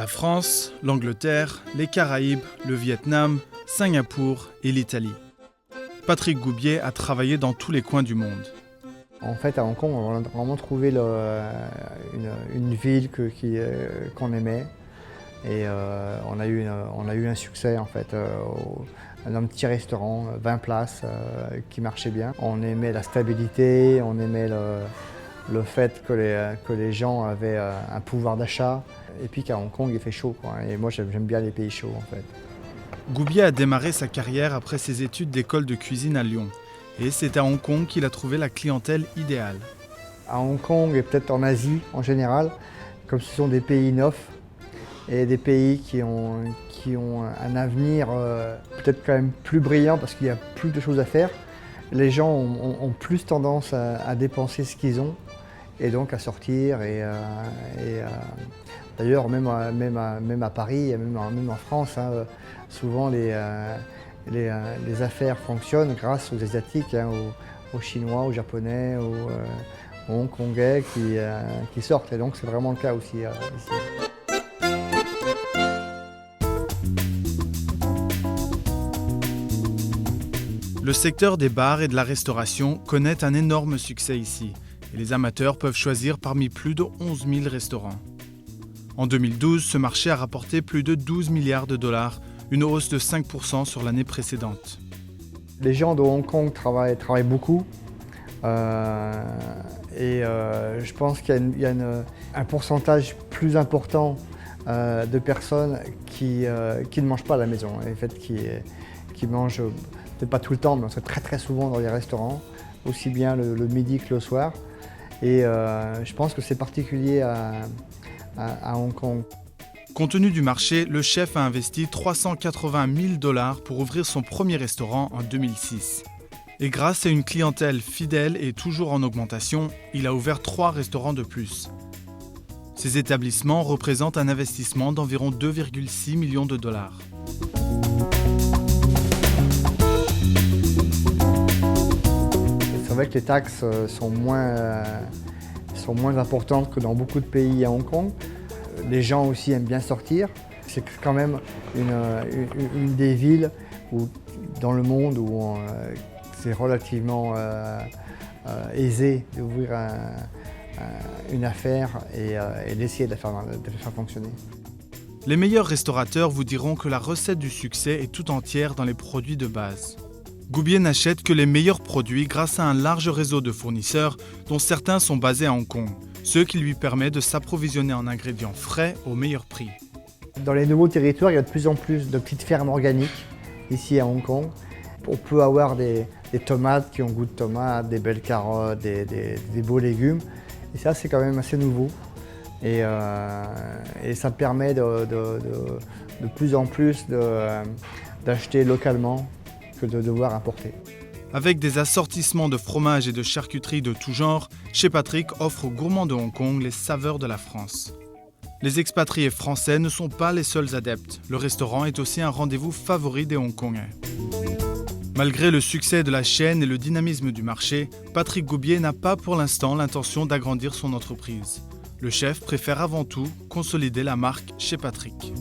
La France, l'Angleterre, les Caraïbes, le Vietnam, Singapour et l'Italie. Patrick Goubier a travaillé dans tous les coins du monde. En fait, à Hong Kong, on a vraiment trouvé une ville qu'on aimait. Et on a eu un succès, en fait, un petit restaurant, 20 places, qui marchait bien. On aimait la stabilité, on aimait le fait que les gens avaient un pouvoir d'achat. Et puis qu'à Hong Kong, il fait chaud, quoi. Et moi, j'aime bien les pays chauds, en fait. Goubier a démarré sa carrière après ses études d'école de cuisine à Lyon. Et c'est à Hong Kong qu'il a trouvé la clientèle idéale. À Hong Kong et peut-être en Asie en général, comme ce sont des pays neufs et des pays qui ont un avenir peut-être quand même plus brillant parce qu'il y a plus de choses à faire, les gens ont plus tendance à dépenser ce qu'ils ont et donc à sortir. D'ailleurs, même à Paris, même en France, hein, souvent les affaires fonctionnent grâce aux Asiatiques, hein, aux Chinois, aux Japonais, aux Hongkongais qui sortent. Et donc c'est vraiment le cas aussi ici. Le secteur des bars et de la restauration connaît un énorme succès ici. Et les amateurs peuvent choisir parmi plus de 11 000 restaurants. En 2012, ce marché a rapporté plus de 12 milliards de dollars, une hausse de 5% sur l'année précédente. Les gens de Hong Kong travaillent beaucoup je pense qu'il y a un pourcentage plus important de personnes qui ne mangent pas à la maison, en fait, qui mangent peut-être pas tout le temps, mais très très souvent dans les restaurants, aussi bien le midi que le soir. Et je pense que c'est particulier à Hong Kong. Compte tenu du marché, le chef a investi 380 000 dollars pour ouvrir son premier restaurant en 2006. Et grâce à une clientèle fidèle et toujours en augmentation, il a ouvert 3 restaurants de plus. Ces établissements représentent un investissement d'environ 2,6 millions de dollars. C'est vrai que les taxes sont moins importantes que dans beaucoup de pays à Hong Kong. Les gens aussi aiment bien sortir. C'est quand même une des villes dans le monde où c'est relativement aisé d'ouvrir une affaire et d'essayer de la faire fonctionner. Les meilleurs restaurateurs vous diront que la recette du succès est tout entière dans les produits de base. Goubier n'achète que les meilleurs produits grâce à un large réseau de fournisseurs dont certains sont basés à Hong Kong, ce qui lui permet de s'approvisionner en ingrédients frais au meilleur prix. Dans les nouveaux territoires, il y a de plus en plus de petites fermes organiques ici à Hong Kong. On peut avoir des tomates qui ont goût de tomate, des belles carottes, des beaux légumes. Et ça, c'est quand même assez nouveau. Et ça permet de plus en plus d'acheter localement que de devoir importer. Avec des assortissements de fromages et de charcuterie de tout genre, Chez Patrick offre aux gourmands de Hong Kong les saveurs de la France. Les expatriés français ne sont pas les seuls adeptes. Le restaurant est aussi un rendez-vous favori des Hongkongais. Malgré le succès de la chaîne et le dynamisme du marché, Patrick Goubier n'a pas pour l'instant l'intention d'agrandir son entreprise. Le chef préfère avant tout consolider la marque Chez Patrick.